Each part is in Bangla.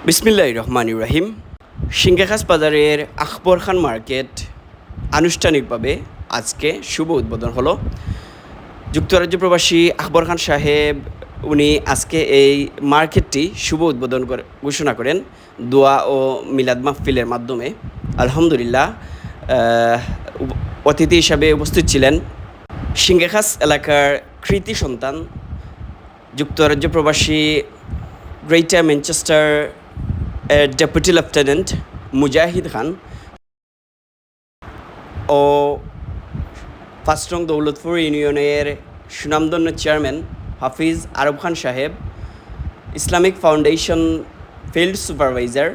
বিসমিল্লাহির রহমানির রহিম। সিংগাখাস বাজারের আকবর খান মার্কেট আনুষ্ঠানিকভাবে আজকে শুভ উদ্বোধন হলো। যুক্তরাজ্য প্রবাসী আকবর খান সাহেব উনি আজকে এই মার্কেটটি শুভ উদ্বোধন ঘোষণা করেন দোয়া ও মিলাদ মাহফিলের মাধ্যমে। আলহামদুলিল্লাহ, অতিথি হিসাবে উপস্থিত ছিলেন সিংগাখাস এলাকার কৃতি সন্তান যুক্তরাজ্য প্রবাসী গ্রেটার ম্যানচেস্টার ডেপুটি লেফটেন্যান্ট মুজাহিদ খান ও ফার্স্ট নং দৌলতপুর ইউনিয়নের সুনামধন্য চেয়ারম্যান হাফিজ আরব খান সাহেব, ইসলামিক ফাউন্ডেশন ফিল্ড সুপারভাইজার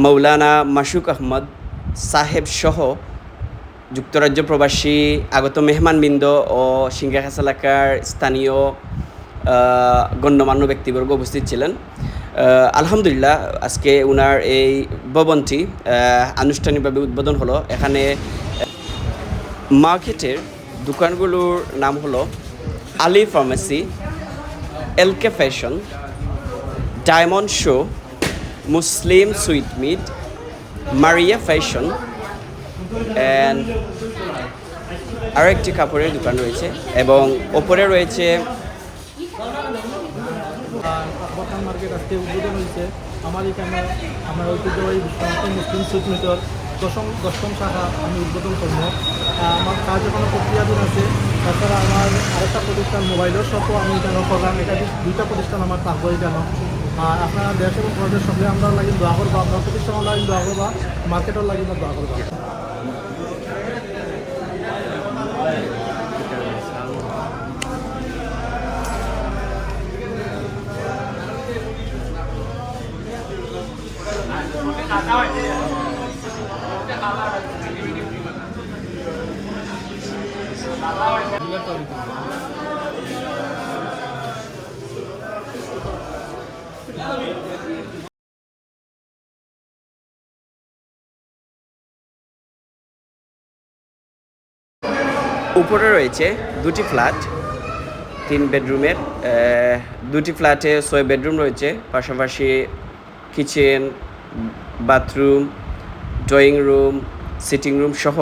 মৌলানা মাসুক আহমদ সাহেব সহ যুক্তরাজ্য প্রবাসী আগত মেহমানবৃন্দ ও সিংগাখাস এলাকার স্থানীয় গণ্যমান্য ব্যক্তিবর্গ উপস্থিত ছিলেন। আলহামদুলিল্লাহ, আজকে ওনার এই ভবনটি আনুষ্ঠানিকভাবে উদ্বোধন হলো। এখানে মার্কেটের দোকানগুলোর নাম হলো Ali pharmacy, LK fashion, diamond show, Muslim sweet meat, Maria fashion and আরও একটি কাপড়ের দোকান রয়েছে এবং ওপরে রয়েছে বর্তমান মার্কেট আজকে উদ্বোধন হয়েছে। আমার এখানে আমার ঐতিহ্যবাহী মুসলিম সুইট মিটর দশম শাখা আমি উদ্বোধন করবো। আমার কাজ এখনো প্রক্রিয়াধীন আছে। তাছাড়া আমার আরেকটা প্রতিষ্ঠান মোবাইলের শপও আমি এখানে করলাম। এটা দুইটা প্রতিষ্ঠান আমার থাকবো এখানে। আপনারা দেশ এবং প্রদেশের সঙ্গে আমরা লাগি দোয়া করবো, আমরা প্রতিষ্ঠানও লাগি দোয়া করবা, মার্কেটও লাগি না দোয়া করবা। উপরে রয়েছে দুটি ফ্ল্যাট, 3 বেডরুমের। দুটি ফ্ল্যাটে 6 বেডরুম রয়েছে, পাশাপাশি kitchen, bathroom, drawing room, sitting room সহ